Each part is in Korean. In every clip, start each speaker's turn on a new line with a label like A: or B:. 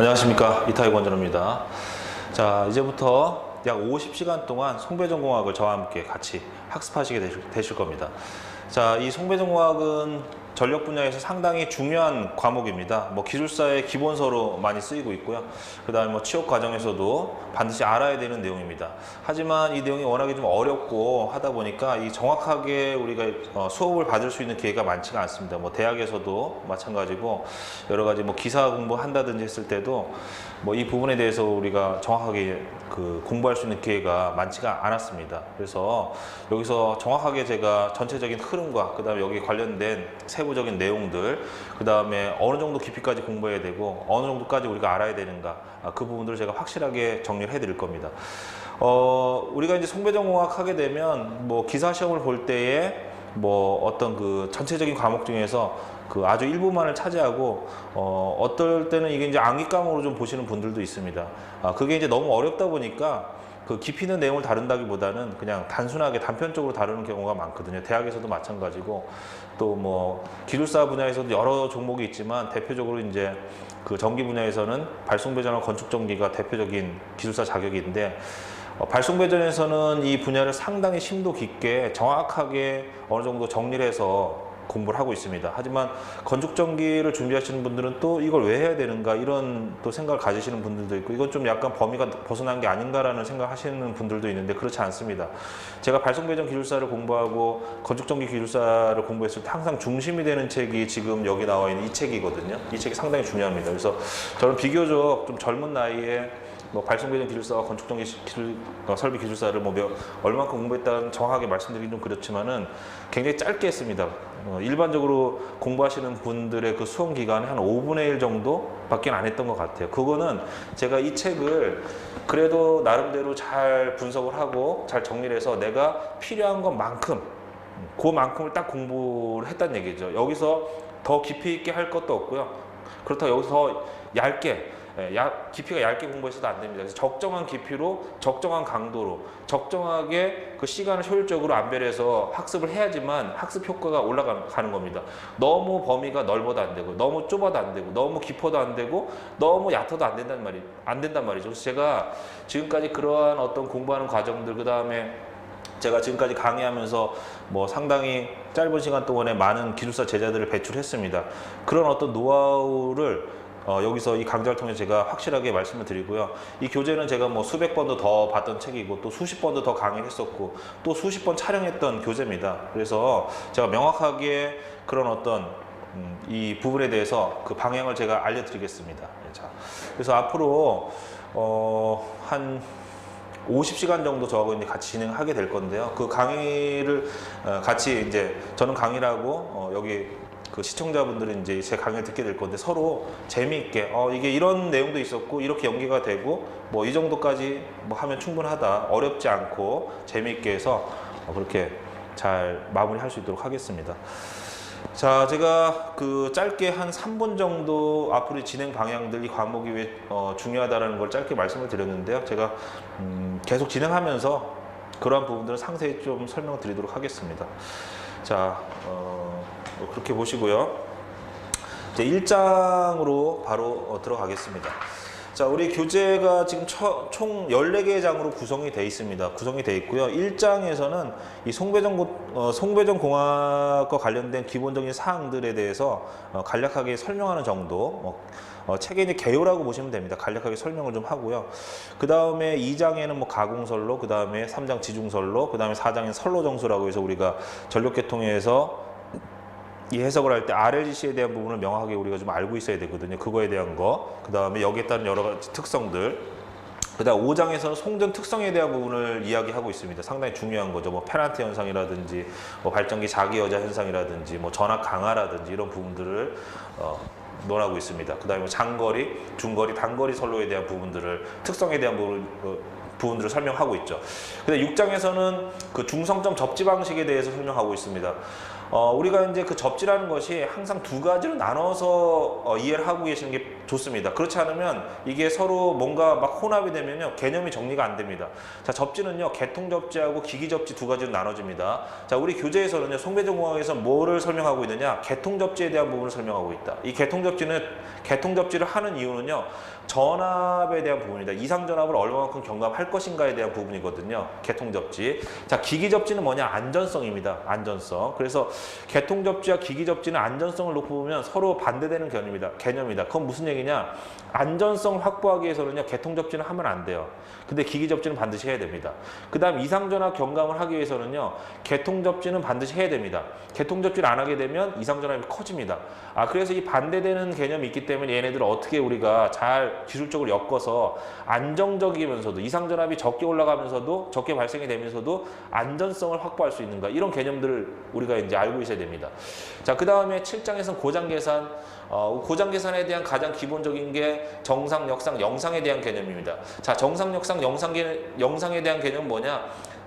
A: 안녕하십니까, 이타이 권전호입니다. 자, 이제부터 약 50시간 동안 송배전공학을 저와 함께 같이 학습하시게 되실 겁니다. 자, 이 송배전공학은 전력 분야에서 상당히 중요한 과목입니다. 기술사의 기본서로 많이 쓰이고 있고요. 그 다음에 취업 과정에서도 반드시 알아야 되는 내용입니다. 하지만 이 내용이 워낙에 좀 어렵고 하다 보니까 이 정확하게 우리가 수업을 받을 수 있는 기회가 많지가 않습니다. 대학에서도 마찬가지고 여러 가지 기사 공부한다든지 했을 때도 이 부분에 대해서 우리가 정확하게 공부할 수 있는 기회가 많지가 않았습니다. 그래서 여기서 정확하게 제가 전체적인 흐름과 그 다음에 여기 관련된 세부적인 내용들, 그 다음에 어느 정도 깊이까지 공부해야 되고 어느 정도까지 우리가 알아야 되는가, 그 부분들을 제가 확실하게 정리를 해드릴 겁니다. 우리가 이제 송배전공학 하게 되면 기사 시험을 볼 때에 어떤 전체적인 과목 중에서 아주 일부만을 차지하고 어떨 때는 이게 이제 암기 과목으로 좀 보시는 분들도 있습니다. 그게 이제 너무 어렵다 보니까 깊이 있는 내용을 다룬다기보다는 그냥 단순하게 단편적으로 다루는 경우가 많거든요. 대학에서도 마찬가지고 또 기술사 분야에서도 여러 종목이 있지만 대표적으로 이제 전기 분야에서는 발송배전과 건축전기가 대표적인 기술사 자격인데, 발송배전에서는 이 분야를 상당히 심도 깊게 정확하게 어느 정도 정리를 해서 공부를 하고 있습니다. 하지만 건축전기를 준비하시는 분들은 또 이걸 왜 해야 되는가, 이런 또 생각을 가지시는 분들도 있고, 이건 좀 약간 범위가 벗어난 게 아닌가라는 생각을 하시는 분들도 있는데 그렇지 않습니다. 제가 발송배전 기술사를 공부하고 건축전기 기술사를 공부했을 때 항상 중심이 되는 책이 지금 여기 나와 있는 이 책이거든요. 이 책이 상당히 중요합니다. 그래서 저는 비교적 좀 젊은 나이에 발송배전 기술사와 건축전기 설비 기술사를 얼마큼 공부했다는 정확하게 말씀드리긴 좀 그렇지만은 굉장히 짧게 했습니다. 일반적으로 공부하시는 분들의 수험 기간이 한 5분의 1 정도밖에 안 했던 것 같아요. 그거는 제가 이 책을 그래도 나름대로 잘 분석을 하고 잘 정리를 해서 내가 필요한 것만큼, 그만큼을 딱 공부를 했다는 얘기죠. 여기서 더 깊이 있게 할 것도 없고요. 그렇다고 여기서 더 얇게, 깊이가 얇게 공부해서도 안 됩니다. 그래서 적정한 깊이로, 적정한 강도로, 적정하게 시간을 효율적으로 안배해서 학습을 해야지만 학습 효과가 올라가는 겁니다. 너무 범위가 넓어도 안 되고, 너무 좁아도 안 되고, 너무 깊어도 안 되고, 너무 얕아도 안 된단 말이죠. 그래서 제가 지금까지 그러한 어떤 공부하는 과정들, 그 다음에 제가 지금까지 강의하면서 상당히 짧은 시간 동안에 많은 기술사 제자들을 배출했습니다. 그런 어떤 노하우를 여기서 이 강좌를 통해 제가 확실하게 말씀을 드리고요. 이 교재는 제가 수백 번도 더 봤던 책이고 또 수십 번도 더 강의를 했었고 또 수십 번 촬영했던 교재입니다. 그래서 제가 명확하게 그런 어떤 이 부분에 대해서 방향을 제가 알려드리겠습니다. 자, 그래서 앞으로 한 50시간 정도 저하고 이제 같이 진행하게 될 건데요. 그 강의를 같이 이제 저는 강의를 하고 여기 시청자분들은 이제 제 강의를 듣게 될 건데, 서로 재미있게 이게 이런 내용도 있었고 이렇게 연계가 되고 이 정도까지 하면 충분하다, 어렵지 않고 재미있게 해서 그렇게 잘 마무리할 수 있도록 하겠습니다. 자, 제가 짧게 한 3분 정도 앞으로 진행 방향들, 이 과목이 왜 중요하다는 걸 짧게 말씀을 드렸는데요. 제가 계속 진행하면서 그러한 부분들은 상세히 좀 설명을 드리도록 하겠습니다. 자, 그렇게 보시고요. 이제 1장으로 바로 들어가겠습니다. 자, 우리 교재가 지금 총 14개의 장으로 구성이 되어 있습니다. 구성이 되어 있고요. 1장에서는 이 송배전 공학과 관련된 기본적인 사항들에 대해서 간략하게 설명하는 정도, 책의 이제 개요라고 보시면 됩니다. 간략하게 설명을 좀 하고요. 그 다음에 2장에는 가공설로, 그 다음에 3장 지중설로, 그 다음에 4장엔 설로정수라고 해서 우리가 전력계통에서 이 해석을 할 때 RLGC에 대한 부분을 명확하게 우리가 좀 알고 있어야 되거든요. 그거에 대한 거. 그 다음에 여기에 따른 여러 가지 특성들. 그 다음 5장에서는 송전 특성에 대한 부분을 이야기하고 있습니다. 상당히 중요한 거죠. 페란트 현상이라든지, 발전기 자기여자 현상이라든지, 전압 강화라든지 이런 부분들을 논하고 있습니다. 그 다음에 장거리, 중거리, 단거리 선로에 대한 부분들을, 특성에 대한 부분들을 설명하고 있죠. 근데 6장에서는 중성점 접지 방식에 대해서 설명하고 있습니다. 우리가 이제 그 접지라는 것이 항상 두 가지로 나눠서 이해를 하고 계시는 게 좋습니다. 그렇지 않으면 이게 서로 뭔가 막 혼합이 되면요, 개념이 정리가 안 됩니다. 자, 접지는요, 개통접지하고 기기접지 두 가지로 나눠집니다. 자, 우리 교재에서는요, 송배전공학에서 뭐를 설명하고 있느냐, 개통접지에 대한 부분을 설명하고 있다. 이 개통접지를 하는 이유는요, 전압에 대한 부분이다. 이상전압을 얼마만큼 경감할 것인가에 대한 부분이거든요. 개통접지. 자, 기기접지는 뭐냐? 안전성입니다. 안전성. 그래서 개통접지와 기기접지는 안전성을 놓고 보면 서로 반대되는 개념이다. 그건 무슨 얘기냐? 안전성을 확보하기 위해서는요, 개통접지는 하면 안 돼요. 근데 기기접지는 반드시 해야 됩니다. 그 다음 이상전압 경감을 하기 위해서는요, 개통접지는 반드시 해야 됩니다. 개통접지를 안 하게 되면 이상전압이 커집니다. 그래서 이 반대되는 개념이 있기 때문에 얘네들을 어떻게 우리가 잘 기술적으로 엮어서 안정적이면서도 이상전압이 적게 올라가면서도 적게 발생이 되면서도 안전성을 확보할 수 있는가, 이런 개념들을 우리가 이제 알고 있어야 됩니다. 자, 그 다음에 7장에서는 고장계산, 고장계산에 대한 가장 기본적인 게 정상, 역상, 영상에 대한 개념입니다. 자, 정상, 역상, 영상에 대한 개념은 뭐냐?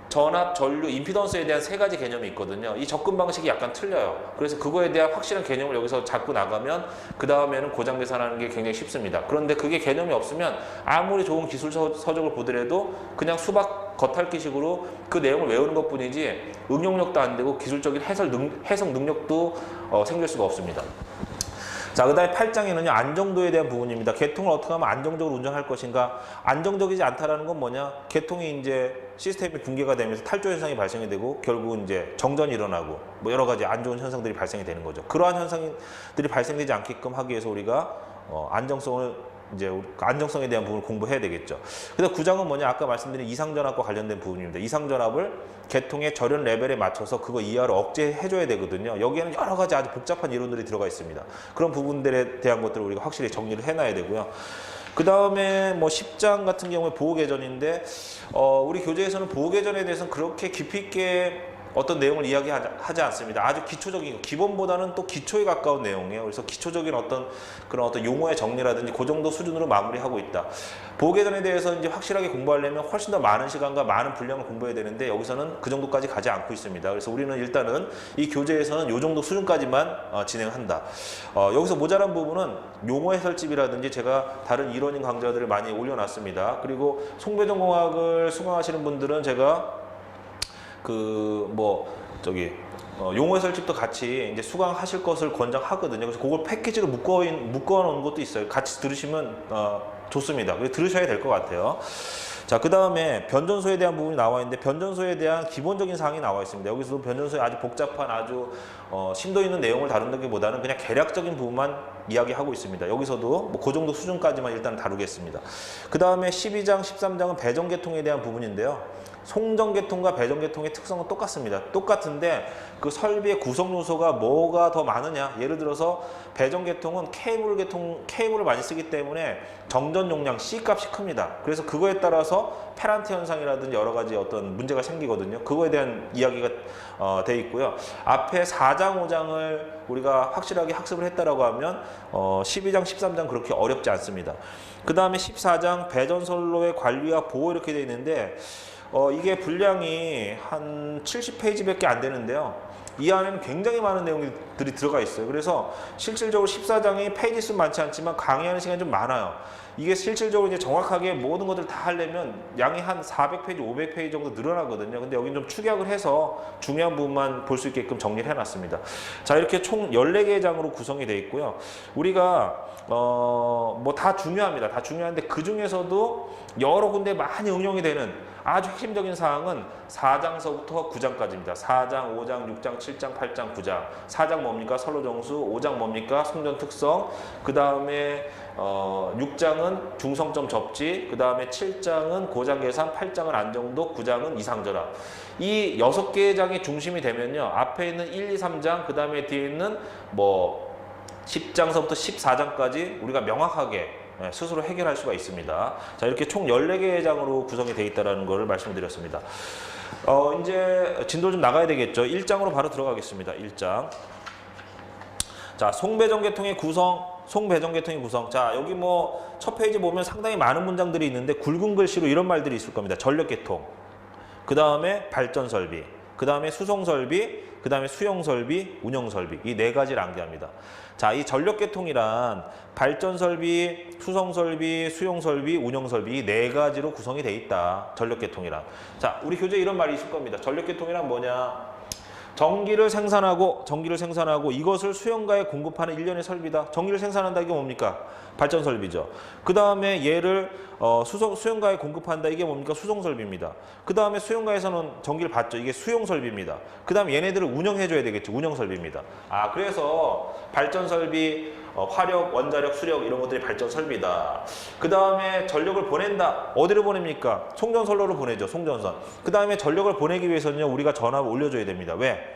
A: 전압, 전류, 임피던스에 대한 세 가지 개념이 있거든요. 이 접근 방식이 약간 틀려요. 그래서 그거에 대한 확실한 개념을 여기서 잡고 나가면 그 다음에는 고장 계산하는 게 굉장히 쉽습니다. 그런데 그게 개념이 없으면 아무리 좋은 기술 서적을 보더라도 그냥 수박 겉핥기식으로 그 내용을 외우는 것뿐이지 응용력도 안 되고 기술적인 해석 능력도 생길 수가 없습니다. 자, 그 다음에 8장에는요, 안정도에 대한 부분입니다. 개통을 어떻게 하면 안정적으로 운전할 것인가. 안정적이지 않다라는 건 뭐냐? 개통이 이제 시스템이 붕괴가 되면서 탈조 현상이 발생이 되고 결국 이제 정전이 일어나고 뭐 여러 가지 안 좋은 현상들이 발생이 되는 거죠. 그러한 현상들이 발생되지 않게끔 하기 위해서 우리가 안정성에 대한 부분을 공부해야 되겠죠. 그래서 9장은 뭐냐? 아까 말씀드린 이상전압과 관련된 부분입니다. 이상전압을 개통의 절연 레벨에 맞춰서 그거 이하로 억제해줘야 되거든요. 여기에는 여러 가지 아주 복잡한 이론들이 들어가 있습니다. 그런 부분들에 대한 것들을 우리가 확실히 정리를 해놔야 되고요. 그 다음에 뭐 10장 같은 경우에 보호개전인데, 우리 교재에서는 보호개전에 대해서는 그렇게 깊이 있게 어떤 내용을 이야기하지 않습니다. 아주 기초적인, 기본보다는 또 기초에 가까운 내용이에요. 그래서 기초적인 그런 용어의 정리라든지 그 정도 수준으로 마무리하고 있다. 보호개전에 대해서 이제 확실하게 공부하려면 훨씬 더 많은 시간과 많은 분량을 공부해야 되는데 여기서는 그 정도까지 가지 않고 있습니다. 그래서 우리는 일단은 이 교재에서는 이 정도 수준까지만 진행한다. 여기서 모자란 부분은 용어 해설집이라든지 제가 다른 이론인 강좌들을 많이 올려놨습니다. 그리고 송배전공학을 수강하시는 분들은 제가 용어 해설집도 같이 이제 수강하실 것을 권장하거든요. 그래서 그걸 패키지로 묶어놓은 것도 있어요. 같이 들으시면 좋습니다. 그래서 들으셔야 될 것 같아요. 자, 그 다음에 변전소에 대한 부분이 나와 있는데 변전소에 대한 기본적인 사항이 나와 있습니다. 여기서도 변전소에 아주 복잡한 아주 심도 있는 내용을 다룬다기보다는 그냥 개략적인 부분만 이야기하고 있습니다. 여기서도 뭐 그 정도 수준까지만 일단 다루겠습니다. 그 다음에 12장, 13장은 배전계통에 대한 부분인데요. 송전계통과 배전계통의 특성은 똑같습니다. 똑같은데 그 설비의 구성 요소가 뭐가 더 많으냐. 예를 들어서 배전계통은 케이블을 많이 쓰기 때문에 정전 용량 C값이 큽니다. 그래서 그거에 따라서 페란트 현상이라든지 여러 가지 어떤 문제가 생기거든요. 그거에 대한 이야기가 돼 있고요. 앞에 4장, 5장을 우리가 확실하게 학습을 했다라고 하면 12장, 13장 그렇게 어렵지 않습니다. 그 다음에 14장 배전선로의 관리와 보호 이렇게 돼 있는데 이게 분량이 한 70페이지밖에 안 되는데요. 이 안에는 굉장히 많은 내용들이 들어가 있어요. 그래서 실질적으로 14장이 페이지 수는 많지 않지만 강의하는 시간이 좀 많아요. 이게 실질적으로 이제 정확하게 모든 것들 다 하려면 양이 한 400페이지, 500페이지 정도 늘어나거든요. 근데 여기는 좀 축약을 해서 중요한 부분만 볼 수 있게끔 정리를 해놨습니다. 자, 이렇게 총 14개의 장으로 구성이 되어 있고요. 우리가 뭐 다 중요합니다. 다 중요한데 그 중에서도 여러 군데 많이 응용이 되는 아주 핵심적인 사항은 4장서부터 9장까지입니다. 4장, 5장, 6장, 7장, 8장, 9장. 4장 뭡니까? 선로정수. 5장 뭡니까? 송전 특성. 그 다음에 6장은 중성점 접지. 그 다음에 7장은 고장 계산. 8장은 안정도. 9장은 이상전압. 이 6개의 장이 중심이 되면요. 앞에 있는 1, 2, 3장, 그 다음에 뒤에 있는 10장서부터 14장까지 우리가 명확하게 스스로 해결할 수가 있습니다. 자, 이렇게 총 14개의 장으로 구성이 되어 있다는 것을 말씀드렸습니다. 이제 진도 좀 나가야 되겠죠. 1장으로 바로 들어가겠습니다. 1장. 자, 송배전계통의 구성. 자, 여기 뭐 첫 페이지 보면 상당히 많은 문장들이 있는데 굵은 글씨로 이런 말들이 있을 겁니다. 전력계통. 그 다음에 발전설비. 그 그 다음에 수송설비, 그 다음에 수용설비, 운영설비 이 네 가지를 암기합니다. 자, 이 전력계통이란 발전설비, 수송설비, 수용설비, 운영설비 이 네 가지로 구성이 돼 있다. 전력계통이란. 자, 우리 교재에 이런 말이 있을 겁니다. 전력계통이란 뭐냐? 전기를 생산하고 이것을 수용가에 공급하는 일련의 설비다. 전기를 생산한다 이게 뭡니까? 발전 설비죠. 그 다음에 얘를 수용가에 공급한다 이게 뭡니까? 수송 설비입니다. 그 다음에 수용가에서는 전기를 받죠. 이게 수용 설비입니다. 그 다음에 얘네들을 운영해줘야 되겠죠. 운영 설비입니다. 아, 그래서 발전 설비, 화력, 원자력, 수력 이런 것들이 발전 설비다. 그 다음에 전력을 보낸다. 어디로 보냅니까? 송전선로로 보내죠. 송전선. 그 다음에 전력을 보내기 위해서는요. 우리가 전압을 올려줘야 됩니다. 왜?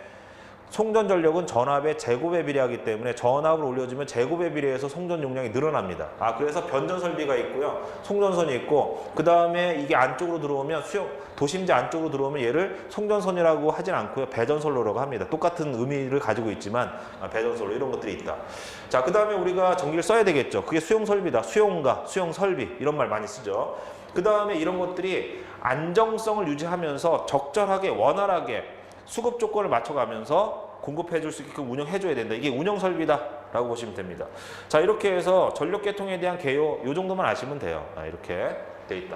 A: 송전 전력은 전압의 제곱에 비례하기 때문에 전압을 올려주면 제곱에 비례해서 송전 용량이 늘어납니다. 아, 그래서 변전 설비가 있고요. 송전선이 있고 그 다음에 이게 안쪽으로 들어오면 도심지 안쪽으로 들어오면 얘를 송전선이라고 하진 않고요. 배전선로라고 합니다. 똑같은 의미를 가지고 있지만 배전선로 이런 것들이 있다. 자, 그 다음에 우리가 전기를 써야 되겠죠. 그게 수용설비다. 수용가, 수용설비 이런 말 많이 쓰죠. 그 다음에 이런 것들이 안정성을 유지하면서 적절하게 원활하게 수급 조건을 맞춰가면서 공급해 줄 수 있게끔 운영해 줘야 된다. 이게 운영 설비다 라고 보시면 됩니다. 자, 이렇게 해서 전력계통에 대한 개요 이 정도만 아시면 돼요. 이렇게 돼 있다.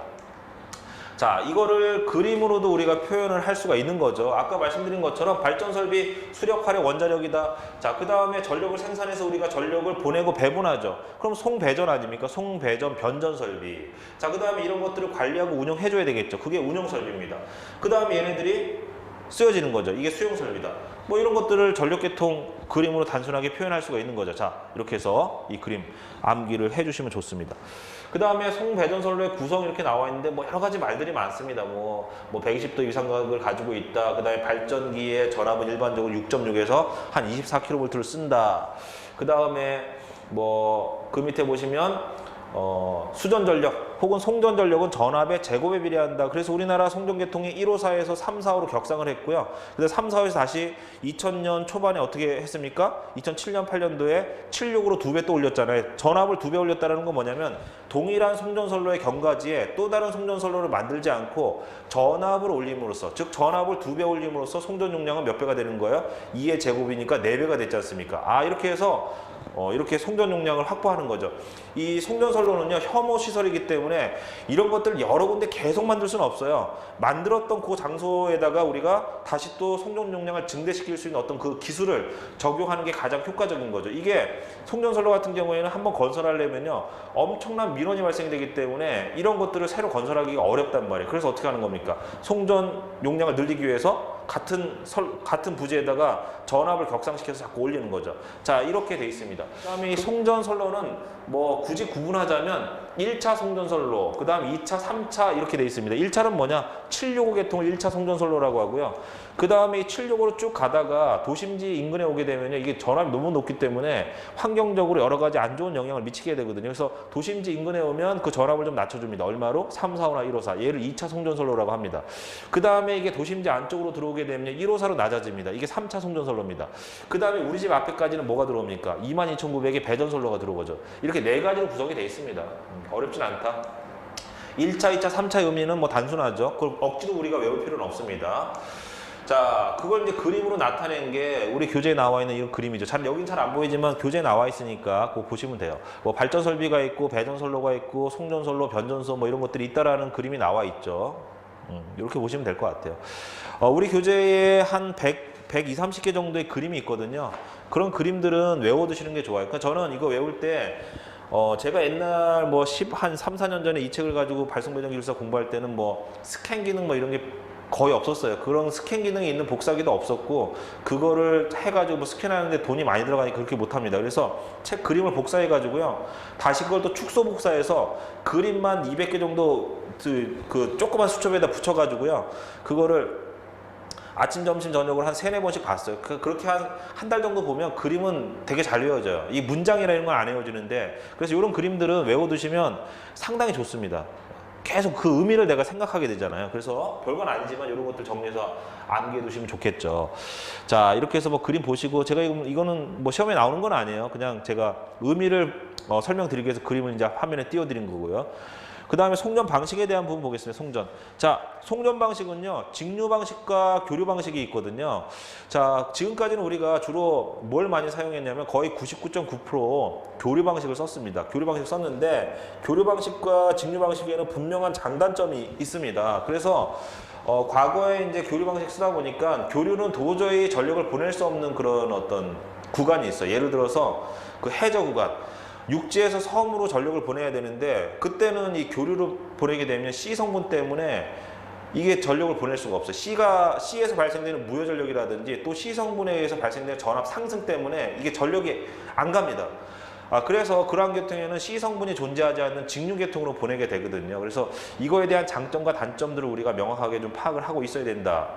A: 자, 이거를 그림으로도 우리가 표현을 할 수가 있는 거죠. 아까 말씀드린 것처럼 발전 설비, 수력, 화력, 원자력이다. 자, 그 다음에 전력을 생산해서 우리가 전력을 보내고 배분하죠. 그럼 송배전 아닙니까? 송배전, 변전 설비. 자, 그 다음에 이런 것들을 관리하고 운영해 줘야 되겠죠. 그게 운영 설비입니다. 그 다음에 얘네들이 쓰여지는 거죠. 이게 수용 설비다. 뭐 이런 것들을 전력계통 그림으로 단순하게 표현할 수가 있는 거죠. 자, 이렇게 해서 이 그림 암기를 해주시면 좋습니다. 그 다음에 송배전선로의 구성 이렇게 나와 있는데 뭐 여러 가지 말들이 많습니다. 뭐 120도 이상각을 가지고 있다. 그 다음에 발전기의 전압은 일반적으로 6.6에서 한 24kV를 쓴다. 그 다음에 뭐 그 밑에 보시면 수전전력 혹은 송전전력은 전압의 제곱에 비례한다. 그래서 우리나라 송전계통이 154에서 345로 격상을 했고요. 그래서 345에서 다시 2000년 초반에 어떻게 했습니까? 2007년 8년도에 76으로 2배 또 올렸잖아요. 전압을 2배 올렸다는 건 뭐냐면 동일한 송전선로의 경과지에 또 다른 송전선로를 만들지 않고 전압을 올림으로써, 즉 전압을 2배 올림으로써 송전 용량은 몇 배가 되는 거예요? 2의 제곱이니까 4배가 됐지 않습니까? 아, 이렇게 해서 이렇게 송전 용량을 확보하는 거죠. 이 송전선로는요, 혐오 시설이기 때문에 이런 것들을 여러 군데 계속 만들 수는 없어요. 만들었던 그 장소에다가 우리가 다시 또 송전 용량을 증대시킬 수 있는 어떤 그 기술을 적용하는 게 가장 효과적인 거죠. 이게 송전선로 같은 경우에는 한번 건설하려면요, 엄청난 민원이 발생되기 때문에 이런 것들을 새로 건설하기가 어렵단 말이에요. 그래서 어떻게 하는 겁니까? 송전 용량을 늘리기 위해서 같은 부지에다가 전압을 격상시켜서 자꾸 올리는 거죠. 자, 이렇게 돼 있습니다. 그 다음에 이 송전선로는 뭐 굳이 구분하자면 1차 송전선로, 그 다음 2차, 3차 이렇게 돼 있습니다. 1차는 뭐냐? 765 계통을 1차 송전선로라고 하고요. 그 다음에 이 765로 쭉 가다가 도심지 인근에 오게 되면 이게 전압이 너무 높기 때문에 환경적으로 여러 가지 안 좋은 영향을 미치게 되거든요. 그래서 도심지 인근에 오면 그 전압을 좀 낮춰줍니다. 얼마로? 345나 154. 얘를 2차 송전선로라고 합니다. 그 다음에 이게 도심지 안쪽으로 들어오게 되면 154로 낮아집니다. 이게 3차 송전선로입니다. 그 다음에 우리 집 앞에까지는 뭐가 들어옵니까? 22,900의 배전선로가 들어오죠. 이렇게 네 가지로 구성이 되어 있습니다. 어렵진 않다. 1차, 2차, 3차의 의미는 뭐 단순하죠. 그걸 억지로 우리가 외울 필요는 없습니다. 자, 그걸 이제 그림으로 나타낸 게 우리 교재에 나와 있는 이 그림이죠. 여긴 잘 안 보이지만 교재에 나와 있으니까 그거 보시면 돼요. 뭐 발전 설비가 있고 배전선로가 있고 송전선로, 변전소 뭐 이런 것들이 있다라는 그림이 나와 있죠. 이렇게 보시면 될 것 같아요. 우리 교재에 한 120, 30개 정도의 그림이 있거든요. 그런 그림들은 외워두시는 게 좋아요. 그러니까 저는 이거 외울 때 제가 옛날 뭐 한 3, 4년 전에 이 책을 가지고 발송배전 기술사 공부할 때는 뭐 스캔 기능 뭐 이런 게 거의 없었어요. 그런 스캔 기능이 있는 복사기도 없었고 그거를 해가지고 뭐 스캔하는데 돈이 많이 들어가니까 그렇게 못합니다. 그래서 책 그림을 복사해가지고요. 다시 그걸 또 축소 복사해서 그림만 200개 정도 그 조그만 수첩에다 붙여가지고요. 그거를 아침, 점심, 저녁을 한 3, 4번씩 봤어요. 그렇게 한 달 정도 보면 그림은 되게 잘 외워져요. 이 문장이나 이런 건 안 외워지는데, 그래서 이런 그림들은 외워두시면 상당히 좋습니다. 계속 그 의미를 내가 생각하게 되잖아요. 그래서 별건 아니지만 이런 것들 정리해서 암기해 두시면 좋겠죠. 자, 이렇게 해서 뭐 그림 보시고, 제가 이거는 뭐 시험에 나오는 건 아니에요. 그냥 제가 의미를 설명드리기 위해서 그림을 이제 화면에 띄워드린 거고요. 그 다음에 송전 방식에 대한 부분 보겠습니다. 송전. 자, 송전 방식은요, 직류 방식과 교류 방식이 있거든요. 자, 지금까지는 우리가 주로 뭘 많이 사용했냐면 거의 99.9% 교류 방식을 썼습니다. 교류 방식을 썼는데 교류 방식과 직류 방식에는 분명한 장단점이 있습니다. 그래서 과거에 이제 교류 방식 쓰다 보니까 교류는 도저히 전력을 보낼 수 없는 그런 어떤 구간이 있어요. 예를 들어서 그 해저 구간. 육지에서 섬으로 전력을 보내야 되는데 그때는 이 교류로 보내게 되면 C 성분 때문에 이게 전력을 보낼 수가 없어요. C에서 발생되는 무효 전력이라든지 또 C 성분에 의해서 발생되는 전압 상승 때문에 이게 전력이 안 갑니다. 그래서 그러한 계통에는 C 성분이 존재하지 않는 직류 계통으로 보내게 되거든요. 그래서 이거에 대한 장점과 단점들을 우리가 명확하게 좀 파악을 하고 있어야 된다.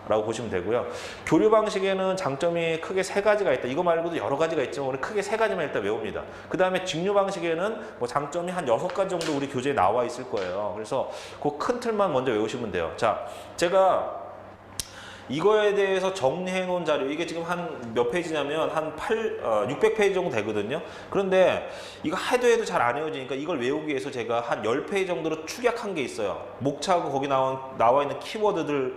A: 라고 보시면 되고요. 교류 방식에는 장점이 크게 세 가지가 있다. 이거 말고도 여러 가지가 있지만 우리 크게 세 가지만 일단 외웁니다. 그 다음에 직류 방식에는 뭐 장점이 한 6가지 정도 우리 교재에 나와 있을 거예요. 그래서 그 큰 틀만 먼저 외우시면 돼요. 자, 제가 이거에 대해서 정리해 놓은 자료, 이게 지금 한 몇 페이지냐면 한 600페이지 정도 되거든요. 그런데 이거 해도 잘 안 외워지니까 이걸 외우기 위해서 제가 한 10페이지 정도로 축약한 게 있어요. 목차하고 거기 나와 있는 키워드들을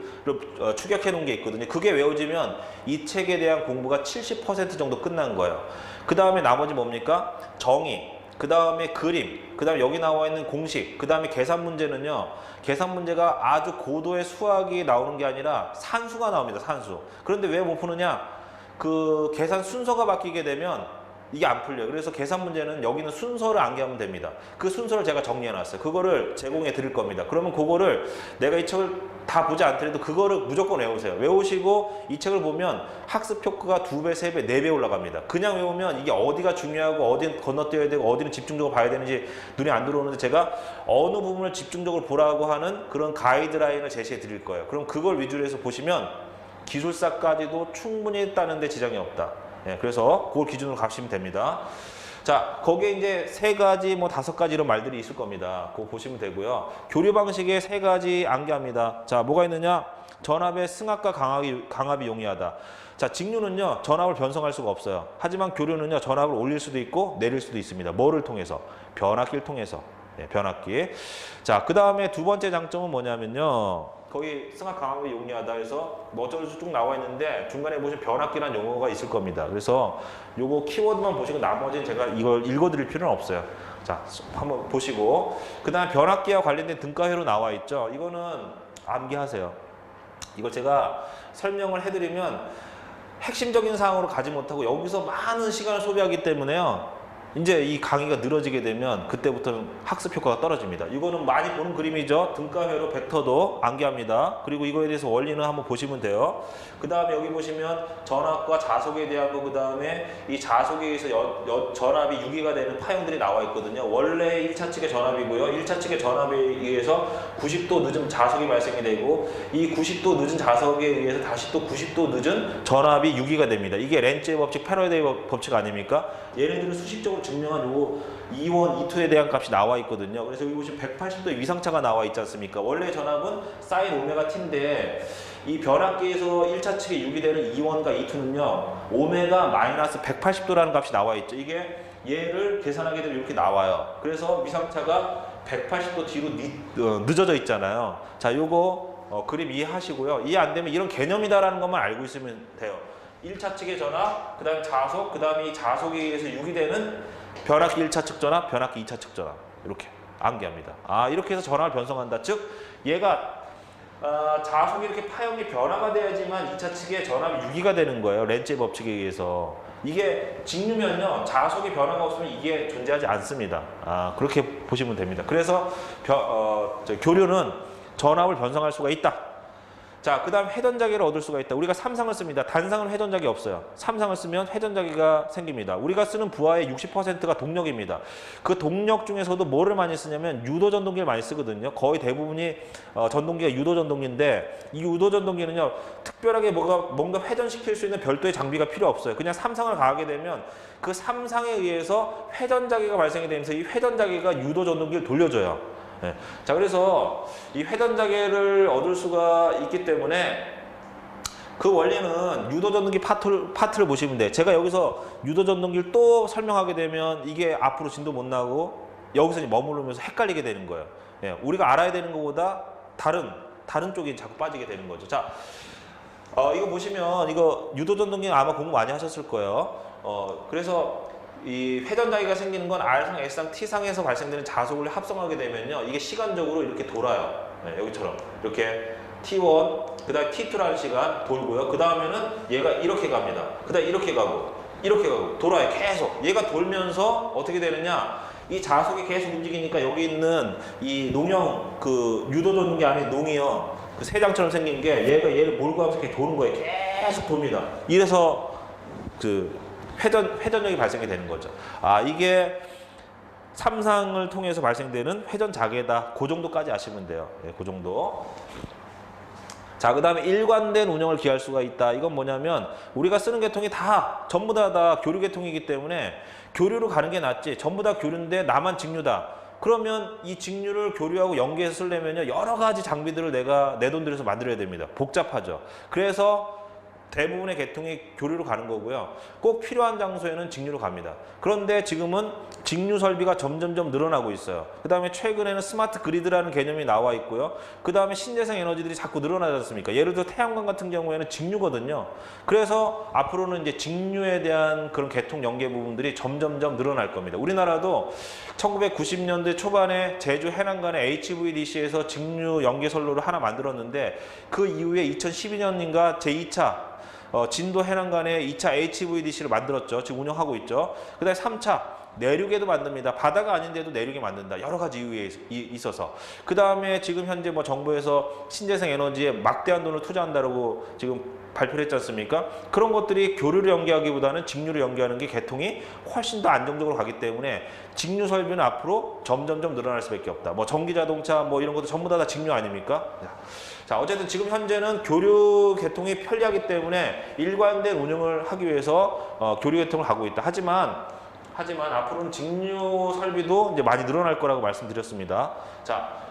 A: 축약해 놓은 게 있거든요. 그게 외워지면 이 책에 대한 공부가 70% 정도 끝난 거예요. 그 다음에 나머지 뭡니까? 정의, 그 다음에 그림, 그 다음에 여기 나와 있는 공식, 그 다음에 계산 문제는요. 계산 문제가 아주 고도의 수학이 나오는 게 아니라 산수가 나옵니다. 산수. 그런데 왜 못 푸느냐? 그 계산 순서가 바뀌게 되면 이게 안 풀려요. 그래서 계산 문제는 여기는 순서를 암기하면 됩니다. 그 순서를 제가 정리해 놨어요. 그거를 제공해 드릴 겁니다. 그러면 그거를 내가 이 책을 다 보지 않더라도 그거를 무조건 외우세요. 외우시고 이 책을 보면 학습 효과가 2배, 3배, 4배 올라갑니다. 그냥 외우면 이게 어디가 중요하고 어디는 건너뛰어야 되고 어디는 집중적으로 봐야 되는지 눈에 안 들어오는데 제가 어느 부분을 집중적으로 보라고 하는 그런 가이드라인을 제시해 드릴 거예요. 그럼 그걸 위주로 해서 보시면 기술사까지도 충분히 따는데 지장이 없다. 예, 그래서 그걸 기준으로 가시면 됩니다. 자, 거기에 이제 3가지, 뭐 5가지 이런 말들이 있을 겁니다. 그거 보시면 되고요. 교류 방식에 3가지 암기합니다. 자, 뭐가 있느냐? 전압의 승합과 강압이 용이하다. 자, 직류는요, 전압을 변성할 수가 없어요. 하지만 교류는요, 전압을 올릴 수도 있고 내릴 수도 있습니다. 뭐를 통해서? 변압기를 통해서. 네, 변압기. 자, 그 다음에 두 번째 장점은 뭐냐면요. 거기 승합 강압이 용이하다 해서 뭐 어쩌고저쩌고 쭉 나와 있는데 중간에 보시면 변압기라는 용어가 있을 겁니다. 그래서 요거 키워드만 보시고 나머지는 제가 이걸 읽어드릴 필요는 없어요. 자, 한번 보시고 그 다음에 변압기와 관련된 등가회로 나와 있죠. 이거는 암기하세요. 이걸 제가 설명을 해드리면 핵심적인 사항으로 가지 못하고 여기서 많은 시간을 소비하기 때문에요. 이제 이 강의가 늘어지게 되면 그때부터는 학습 효과가 떨어집니다. 이거는 많이 보는 그림이죠. 등가회로 벡터도 암기합니다. 그리고 이거에 대해서 원리는 한번 보시면 돼요. 그 다음에 여기 보시면 전압과 자속에 대한 거, 그 다음에 이 자속에 의해서 전압이 유기가 되는 파형들이 나와 있거든요. 원래 1차 측의 전압이고요. 1차 측의 전압에 의해서 90도 늦은 자속이 발생이 되고 이 90도 늦은 자속에 의해서 다시 또 90도 늦은 전압이 유기가 됩니다. 이게 렌츠의 법칙, 패러데이 법칙 아닙니까? 얘네들을 수식적으로 증명한 요 E1, E2에 대한 값이 나와 있거든요. 그래서 여기 보시면 180도 위상차가 나와 있지 않습니까? 원래 전압은 사인 오메가 t인데 이 변압기에서 1차 측에 유기되는 E1과 E2는요. 오메가 마이너스 180도라는 값이 나와 있죠. 이게 얘를 계산하게 되면 이렇게 나와요. 그래서 위상차가 180도 뒤로 늦어져 있잖아요. 자, 요거 그림 이해하시고요. 이해 안 되면 이런 개념이다라는 것만 알고 있으면 돼요. 1차 측의 전압, 그 다음에 자속, 그 다음에 이 자속에 의해서 유기되는 변압기 1차 측 전압, 변압기 2차 측 전압. 이렇게 암기합니다. 이렇게 해서 전압을 변성한다. 즉, 얘가 자속이 이렇게 파형이 변화가 돼야지만 2차 측의 전압이 유기가 되는 거예요. 렌츠의 법칙에 의해서. 이게 직류면요. 자속의 변화가 없으면 이게 존재하지 않습니다. 그렇게 보시면 됩니다. 그래서 교류는 전압을 변성할 수가 있다. 자, 그 다음 회전자기를 얻을 수가 있다. 우리가 삼상을 씁니다. 단상은 회전자기 없어요. 삼상을 쓰면 회전자기가 생깁니다. 우리가 쓰는 부하의 60%가 동력입니다. 그 동력 중에서도 뭐를 많이 쓰냐면 유도전동기를 많이 쓰거든요. 거의 대부분이 전동기가 유도전동기인데 이 유도전동기는요. 특별하게 뭔가 회전시킬 수 있는 별도의 장비가 필요 없어요. 그냥 삼상을 가하게 되면 그 삼상에 의해서 회전자기가 발생이 되면서 이 회전자기가 유도전동기를 돌려줘요. 네. 자, 그래서 이 회전자기를 얻을 수가 있기 때문에 그 원리는 유도전동기 파트를 보시면 돼. 제가 여기서 유도전동기를 또 설명하게 되면 이게 앞으로 진도 못 나고 여기서 이제 머무르면서 헷갈리게 되는 거예요. 예, 우리가 알아야 되는 것보다 다른 쪽이 자꾸 빠지게 되는 거죠. 자, 이거 보시면 이거 유도전동기 아마 공부 많이 하셨을 거예요. 그래서 이 회전자기가 생기는 건 R상, S상, T상에서 발생되는 자속을 합성하게 되면요, 이게 시간적으로 이렇게 돌아요. 네, 여기처럼 이렇게 T1, 그 다음에 T2라는 시간 돌고요. 그 다음에는 얘가 이렇게 갑니다. 그 다음에 이렇게 가고 돌아요. 계속 얘가 돌면서 어떻게 되느냐, 이 자속이 계속 움직이니까 여기 있는 이 농형 그 유도전기 안에 농이요, 그 세장처럼 생긴 게 얘가 얘를 몰고 가면서 이렇게 도는 거예요. 계속 돕니다. 이래서 그 회전력이 발생이 되는 거죠. 이게 3상을 통해서 발생되는 회전 자개다. 그 정도까지 아시면 돼요. 네, 그 정도. 자, 그 다음에 일관된 운영을 기할 수가 있다. 이건 뭐냐면 우리가 쓰는 계통이 전부 다 교류 계통이기 때문에 교류로 가는 게 낫지. 전부 다 교류인데 나만 직류다. 그러면 이 직류를 교류하고 연계해서 쓰려면요, 여러 가지 장비들을 내가 내 돈 들여서 만들어야 됩니다. 복잡하죠. 그래서 대부분의 계통이 교류로 가는 거고요. 꼭 필요한 장소에는 직류로 갑니다. 그런데 지금은 직류 설비가 점점점 늘어나고 있어요. 그 다음에 최근에는 스마트 그리드라는 개념이 나와 있고요. 그 다음에 신재생 에너지들이 자꾸 늘어나지 않습니까? 예를 들어 태양광 같은 경우에는 직류거든요. 그래서 앞으로는 이제 직류에 대한 그런 계통 연계 부분들이 점점점 늘어날 겁니다. 우리나라도 1990년대 초반에 제주 해남간에 HVDC에서 직류 연계 선로를 하나 만들었는데, 그 이후에 2012년인가 제2차 진도 해남간에 2차 HVDC를 만들었죠. 지금 운영하고 있죠. 그 다음에 3차 내륙에도 만듭니다. 바다가 아닌데도 내륙에 만든다. 여러 가지 이유에 있어서. 그 다음에 지금 현재 뭐 정부에서 신재생 에너지에 막대한 돈을 투자한다고 지금 발표를 했지 않습니까? 그런 것들이 교류를 연계하기보다는 직류를 연계하는 게 계통이 훨씬 더 안정적으로 가기 때문에 직류 설비는 앞으로 점점점 늘어날 수밖에 없다. 뭐 전기자동차 뭐 이런 것도 전부 다 직류 아닙니까? 자, 어쨌든 지금 현재는 교류 계통이 편리하기 때문에 일관된 운영을 하기 위해서 교류 계통을 가고 있다. 하지만 앞으로는 직류 설비도 이제 많이 늘어날 거라고 말씀드렸습니다. 자,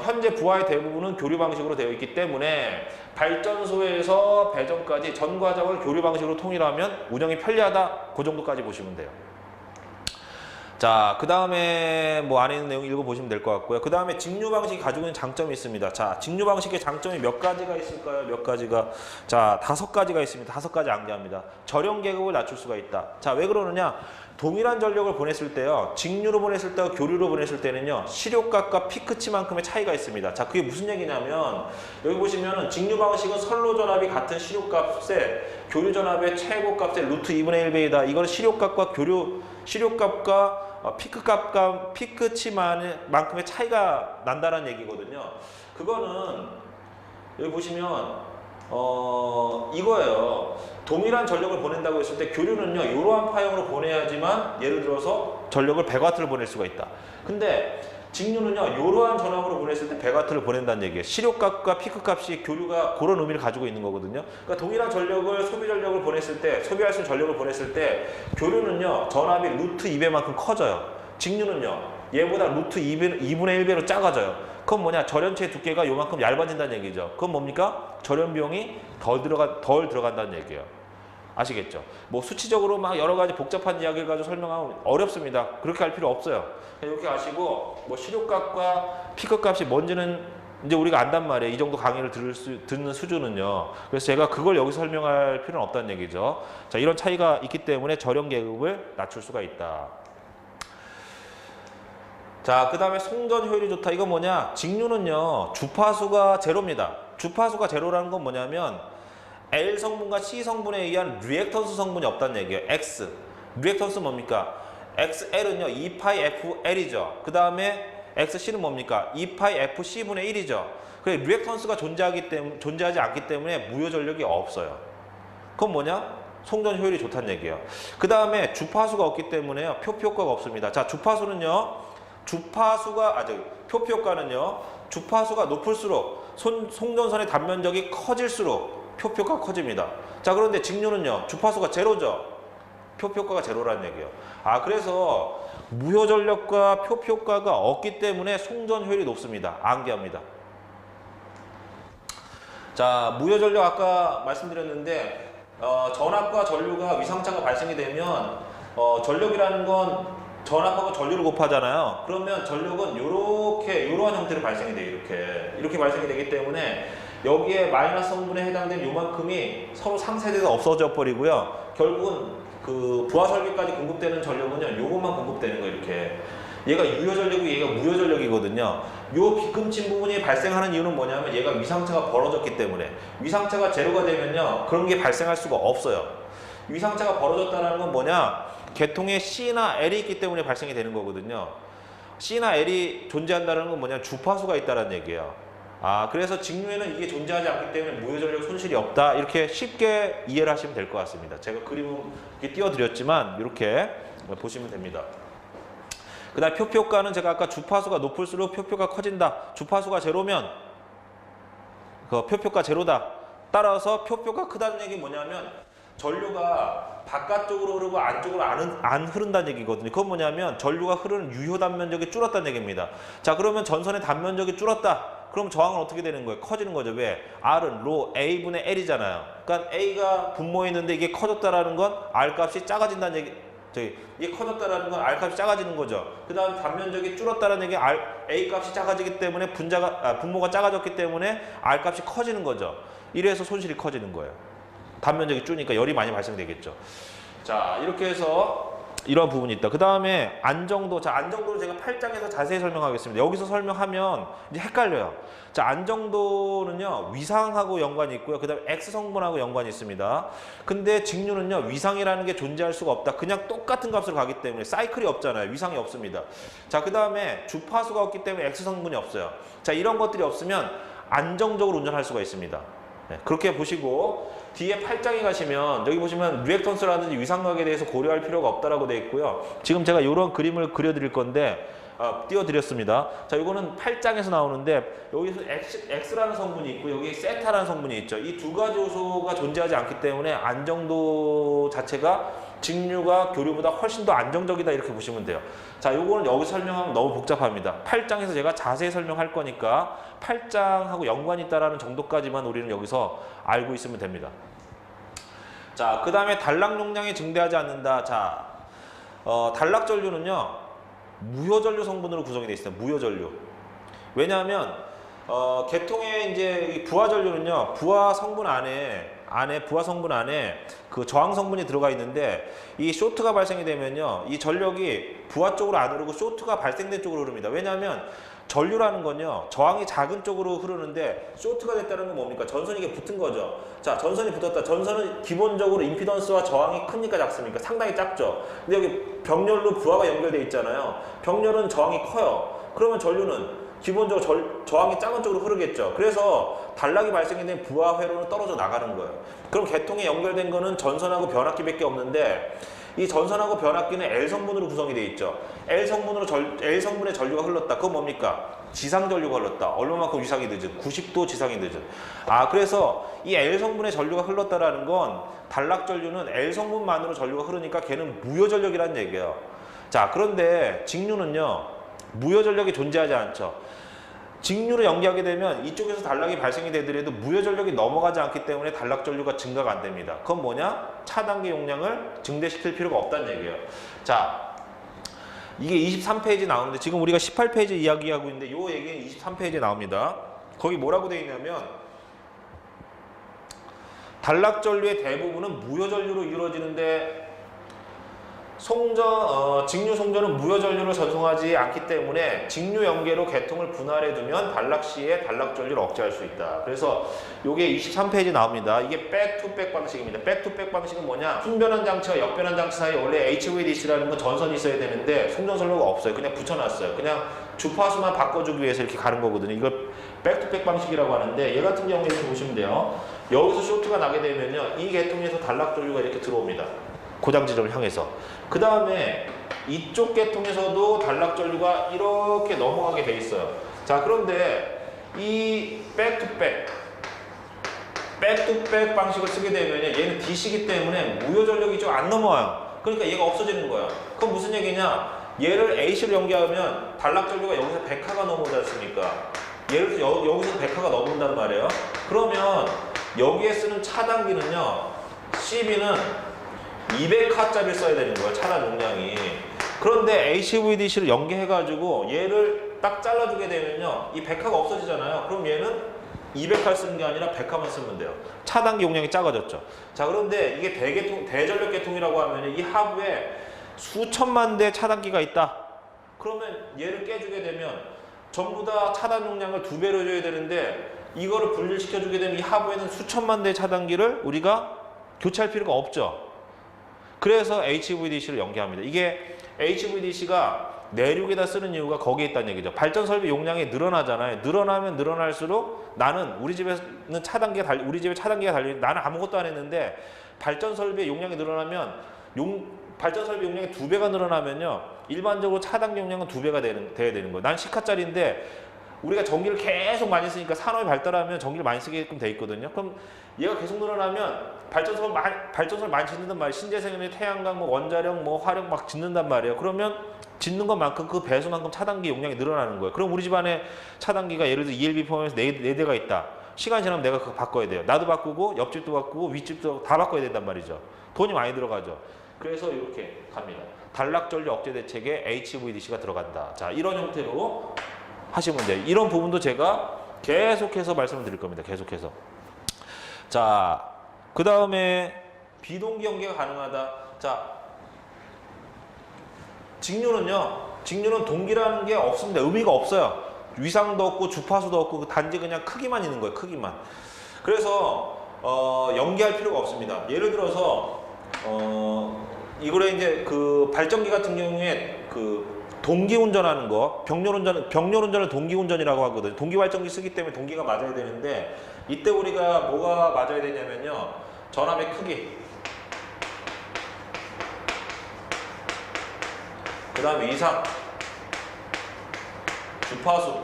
A: 현재 부하의 대부분은 교류 방식으로 되어 있기 때문에 발전소에서 배전까지 전 과정을 교류 방식으로 통일하면 운영이 편리하다. 그 정도까지 보시면 돼요. 자, 그 다음에 뭐 안에 있는 내용 읽어보시면 될 것 같고요. 그 다음에 직류 방식이 가지고 있는 장점이 있습니다. 자, 직류 방식의 장점이 몇 가지가 있을까요? 몇 가지가. 자, 5가지가 있습니다. 5가지 암기합니다. 저렴 계급을 낮출 수가 있다. 자, 왜 그러느냐? 동일한 전력을 보냈을 때요, 직류로 보냈을 때와 교류로 보냈을 때는요, 시료값과 피크치만큼의 차이가 있습니다. 자, 그게 무슨 얘기냐면, 여기 보시면은 직류 방식은 선로 전압이 같은 시료값에 교류 전압의 최고값의 루트 2분의 1배이다. 이거는 시료값과 피크값과 피크치만큼의 차이가 난다는 얘기거든요. 그거는 여기 보시면 이거예요. 동일한 전력을 보낸다고 했을 때 교류는요, 이러한 파형으로 보내야지만 예를 들어서 전력을 100W를 보낼 수가 있다. 근데 직류는요, 이러한 전압으로 보냈을 때 100W를 보낸다는 얘기예요. 시료값과 피크값이 교류가 그런 의미를 가지고 있는 거거든요. 그러니까 동일한 전력을 소비 전력을 보냈을 때, 소비할 수 있는 전력을 보냈을 때 교류는요, 전압이 루트 2배만큼 커져요. 직류는요, 얘보다 루트 2분의 1배로 작아져요. 그건 뭐냐? 절연체의 두께가 요만큼 얇아진다는 얘기죠. 그건 뭡니까? 절연 비용이 덜 들어간다는 얘기예요. 아시겠죠? 뭐 수치적으로 막 여러 가지 복잡한 이야기를 가지고 설명하면 어렵습니다. 그렇게 할 필요 없어요. 이렇게 아시고, 뭐 시료값과 피크값이 뭔지는 이제 우리가 안단 말이에요. 이 정도 강의를 듣는 수준은요. 그래서 제가 그걸 여기서 설명할 필요는 없다는 얘기죠. 자, 이런 차이가 있기 때문에 저렴 계급을 낮출 수가 있다. 자, 그 다음에 송전 효율이 좋다. 이건 뭐냐? 직류는요, 주파수가 제로입니다. 주파수가 제로라는 건 뭐냐면 L 성분과 C 성분에 의한 리액턴스 성분이 없다는 얘기예요. X. 리액턴스 뭡니까? XL은요, 2πfL이죠. 그 다음에 XC는 뭡니까? 2πfC분의 1이죠. 그래, 리액턴스가 존재하지 않기 때문에 무효 전력이 없어요. 그건 뭐냐? 송전 효율이 좋다는 얘기예요. 그 다음에 주파수가 없기 때문에요, 표피 효과가 없습니다. 자, 주파수가 표피 효과는요, 주파수가 높을수록 송전선의 단면적이 커질수록 표피 효과가 커집니다. 자, 그런데 직류는요, 주파수가 제로죠. 표피 효과가 제로라는 얘기예요. 그래서 무효 전력과 표피 효과가 없기 때문에 송전 효율이 높습니다. 암기합니다. 자, 무효 전력 아까 말씀드렸는데 전압과 전류가 위상차가 발생이 되면 전력이라는 건 전압하고 전류를 곱하잖아요. 그러면 전력은 이러한 형태로 발생이 돼요. 이렇게 발생이 되기 때문에 여기에 마이너스 성분에 해당되는 요만큼이 서로 상쇄돼서 없어져 버리고요. 결국은 그 부하 설비까지 공급되는 전력은요, 요것만 공급되는 거예요. 이렇게. 얘가 유효 전력이고 얘가 무효 전력이거든요. 요 비금친 부분이 발생하는 이유는 뭐냐면 얘가 위상차가 벌어졌기 때문에, 위상차가 제로가 되면요 그런 게 발생할 수가 없어요. 위상차가 벌어졌다는 건 뭐냐, 계통에 C나 L이 있기 때문에 발생이 되는 거거든요. C나 L이 존재한다는 건 뭐냐, 주파수가 있다는 얘기예요. 그래서 직류에는 이게 존재하지 않기 때문에 무효 전력 손실이 없다, 이렇게 쉽게 이해를 하시면 될 것 같습니다. 제가 그림을 이렇게 띄워드렸지만 이렇게 보시면 됩니다. 그 다음 표표가는 제가 아까 주파수가 높을수록 표표가 커진다. 주파수가 제로면 그 표표가 제로다. 따라서 표표가 크다는 얘기 뭐냐면 전류가 바깥쪽으로 흐르고 안쪽으로 안 흐른다는 얘기거든요. 그건 뭐냐면 전류가 흐르는 유효 단면적이 줄었다는 얘기입니다. 자, 그러면 전선의 단면적이 줄었다. 그럼 저항은 어떻게 되는 거예요? 커지는 거죠. 왜? R은 로 A분의 L이잖아요. 그러니까 A가 분모했는데 이게 커졌다라는 건 R 값이 작아진다는 얘기. 이게 커졌다라는 건 R 값이 작아지는 거죠. 그 다음 단면적이 줄었다는 얘기, A 값이 작아지기 때문에 분모가 작아졌기 때문에 R 값이 커지는 거죠. 이래서 손실이 커지는 거예요. 단면적이 줄으니까 열이 많이 발생되겠죠. 자, 이렇게 해서 이런 부분이 있다. 그 다음에 안정도. 자, 안정도를 제가 8장에서 자세히 설명하겠습니다. 여기서 설명하면 이제 헷갈려요. 자, 안정도는요 위상하고 연관이 있고요. 그 다음에 X 성분하고 연관이 있습니다. 근데 직류는요 위상이라는 게 존재할 수가 없다. 그냥 똑같은 값으로 가기 때문에 사이클이 없잖아요. 위상이 없습니다. 자, 그 다음에 주파수가 없기 때문에 X 성분이 없어요. 자, 이런 것들이 없으면 안정적으로 운전할 수가 있습니다. 네, 그렇게 보시고 뒤에 8장에 가시면 여기 보시면 리액턴스라든지 위상각에 대해서 고려할 필요가 없다라고 되어 있고요. 지금 제가 이런 그림을 그려드릴 건데 띄워드렸습니다. 자, 이거는 8장에서 나오는데 여기서 X라는 성분이 있고 여기 세타라는 성분이 있죠. 이 두 가지 요소가 존재하지 않기 때문에 안정도 자체가 직류가 교류보다 훨씬 더 안정적이다, 이렇게 보시면 돼요. 자, 요거는 여기 설명하면 너무 복잡합니다. 8장에서 제가 자세히 설명할 거니까 8장하고 연관이 있다라는 정도까지만 우리는 여기서 알고 있으면 됩니다. 자, 그 다음에 단락 용량이 증대하지 않는다. 자, 단락 전류는요 무효 전류 성분으로 구성이 되어 있어요. 무효 전류. 왜냐하면 계통의 이제 부하 전류는요 부하 성분 안에 그 저항 성분이 들어가 있는데 이 쇼트가 발생이 되면요 이 전력이 부하 쪽으로 안 흐르고 쇼트가 발생된 쪽으로 흐릅니다. 왜냐하면 전류라는 건요 저항이 작은 쪽으로 흐르는데 쇼트가 됐다는 건 뭡니까? 전선이 이게 붙은 거죠. 자, 전선이 붙었다. 전선은 기본적으로 임피던스와 저항이 크니까 작습니까? 상당히 작죠. 근데 여기 병렬로 부하가 연결돼 있잖아요. 병렬은 저항이 커요. 그러면 전류는 기본적으로 저항이 작은 쪽으로 흐르겠죠. 그래서 단락이 발생이 된 부하 회로는 떨어져 나가는 거예요. 그럼 계통에 연결된 거는 전선하고 변압기밖에 없는데 이 전선하고 변압기는 L성분으로 구성이 되어 있죠. L성분의 전류가 흘렀다. 그건 뭡니까? 지상 전류가 흘렀다. 얼마만큼 위상이 늦은? 90도 지상이 늦은. 그래서 이 L성분의 전류가 흘렀다라는 건 단락 전류는 L성분만으로 전류가 흐르니까 걔는 무효 전력이라는 얘기예요. 자, 그런데 직류는요 무효 전력이 존재하지 않죠. 직류로 연기하게 되면 이쪽에서 단락이 발생이 되더라도 무효 전력이 넘어가지 않기 때문에 단락 전류가 증가가 안 됩니다. 그건 뭐냐? 차단기 용량을 증대시킬 필요가 없다는 얘기예요. 자, 이게 23페이지 나오는데 지금 우리가 18페이지 이야기하고 있는데 이 얘기는 23페이지에 나옵니다. 거기 뭐라고 되어 있냐면 단락 전류의 대부분은 무효 전류로 이루어지는데 직류 송전은 무효 전류를 전송하지 않기 때문에 직류 연계로 계통을 분할해 두면 단락 시에 단락 전류를 억제할 수 있다. 그래서 이게 23페이지 나옵니다. 이게 백투백 방식입니다. 백투백 방식은 뭐냐? 순변환 장치와 역변환 장치 사이에 원래 HVDC라는 건 전선이 있어야 되는데 송전선로가 없어요. 그냥 붙여놨어요. 그냥 주파수만 바꿔주기 위해서 이렇게 가는 거거든요. 이걸 백투백 방식이라고 하는데 얘 같은 경우에 이렇게 보시면 돼요. 여기서 쇼트가 나게 되면요, 이 계통에서 단락 전류가 이렇게 들어옵니다. 고장 지점을 향해서. 그 다음에 이쪽 계통에서도 단락 전류가 이렇게 넘어가게 돼 있어요. 자, 그런데 이 백투백 방식을 쓰게 되면 얘는 DC이기 때문에 무효 전력이 좀 안 넘어와요. 그러니까 얘가 없어지는 거야. 그럼 무슨 얘기냐? 얘를 AC로 연기하면 단락 전류가 여기서 100하가 넘어오지 않습니까? 예를 들어 여기서 100하가 넘어온단 말이에요. 그러면 여기에 쓰는 차단기는요, CB는 200하짜리를 써야 되는 거예요. 차단 용량이. 그런데 HVDC를 연계해가지고 얘를 딱 잘라주게 되면요, 이 백화가 없어지잖아요. 그럼 얘는 200화 쓰는 게 아니라 100화만 쓰면 돼요. 차단기 용량이 작아졌죠. 자, 그런데 이게 대전력 계통이라고 하면 이 하부에 수천만 대 차단기가 있다. 그러면 얘를 깨주게 되면 전부 다 차단 용량을 2배로 줘야 되는데, 이거를 분리시켜주게 되면 이 하부에는 수천만 대의 차단기를 우리가 교체할 필요가 없죠. 그래서 HVDC를 연계합니다. 이게 HVDC가 내륙에다 쓰는 이유가 거기에 있다는 얘기죠. 발전 설비 용량이 늘어나잖아요. 늘어나면 늘어날수록 나는 우리 집에 차단기가 달려 나는 아무것도 안 했는데, 발전 설비의 용량이 늘어나면 발전 설비 용량이 2배가 늘어나면요, 일반적으로 차단기 용량은 2배가 돼야 되는 거예요. 난 10화짜리인데 우리가 전기를 계속 많이 쓰니까 산업이 발달하면 전기를 많이 쓰게끔 돼 있거든요. 그럼 얘가 계속 늘어나면 발전소를 많이 짓는단 말이에요. 신재생에너지, 태양광, 뭐 원자력, 뭐 화력 막 짓는단 말이에요. 그러면 짓는 것만큼 그 배수만큼 차단기 용량이 늘어나는 거예요. 그럼 우리 집안에 차단기가 예를 들어 ELB 포함해서 4대가 있다. 시간 지나면 내가 그거 바꿔야 돼요. 나도 바꾸고 옆집도 바꾸고 윗집도 다 바꿔야 된단 말이죠. 돈이 많이 들어가죠. 그래서 이렇게 갑니다. 단락전류 억제 대책에 HVDC가 들어간다. 자, 이런 형태로 하시면 돼요. 이런 부분도 제가 계속해서 말씀을 드릴 겁니다. 계속해서. 자, 그 다음에 비동기 연계가 가능하다. 자, 직류는 동기라는 게 없습니다. 의미가 없어요. 위상도 없고 주파수도 없고 단지 그냥 크기만 있는 거예요. 크기만. 그래서 연계할 필요가 없습니다. 예를 들어서 이거를 이제 그 발전기 같은 경우에 그 동기 운전하는 거, 병렬 운전을 동기 운전이라고 하거든요. 동기 발전기 쓰기 때문에 동기가 맞아야 되는데, 이때 우리가 뭐가 맞아야 되냐면요, 전압의 크기, 그 다음에 위상, 주파수,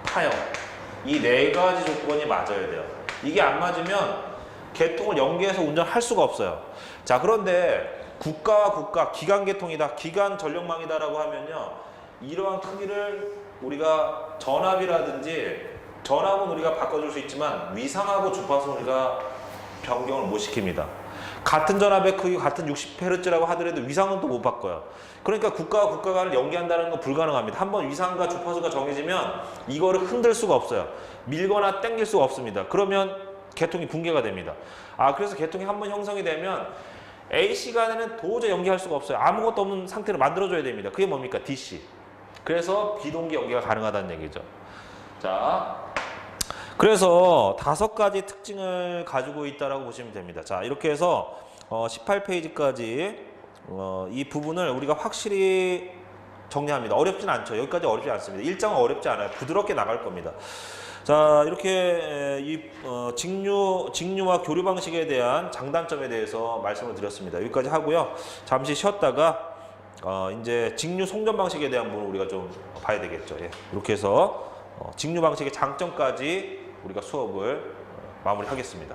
A: 타협, 이 4가지 조건이 맞아야 돼요. 이게 안 맞으면 계통을 연계해서 운전할 수가 없어요. 자, 그런데 국가와 국가, 기간 계통이다, 기간 전력망이다라고 하면요, 이러한 크기를 우리가 전압은 우리가 바꿔줄 수 있지만 위상하고 주파수는 우리가 변경을 못 시킵니다. 같은 전압의 크기, 같은 60Hz라고 하더라도 위상은 또 못 바꿔요. 그러니까 국가와 국가간을 연계한다는 건 불가능합니다. 한번 위상과 주파수가 정해지면 이거를 흔들 수가 없어요. 밀거나 당길 수가 없습니다. 그러면 계통이 붕괴가 됩니다. 그래서 계통이 한번 형성이 되면 A시간에는 도저히 연계할 수가 없어요. 아무것도 없는 상태를 만들어줘야 됩니다. 그게 뭡니까? DC. 그래서 비동기 연계가 가능하다는 얘기죠. 자, 그래서 5가지 특징을 가지고 있다라고 보시면 됩니다. 자, 이렇게 해서 18페이지까지 이 부분을 우리가 확실히 정리합니다. 어렵진 않죠. 여기까지 어렵지 않습니다. 일정은 어렵지 않아요. 부드럽게 나갈 겁니다. 자, 이렇게 이 직류와 교류 방식에 대한 장단점에 대해서 말씀을 드렸습니다. 여기까지 하고요. 잠시 쉬었다가 이제 직류 송전 방식에 대한 부분을 우리가 좀 봐야 되겠죠. 예. 이렇게 해서 직류 방식의 장점까지 우리가 수업을 마무리하겠습니다.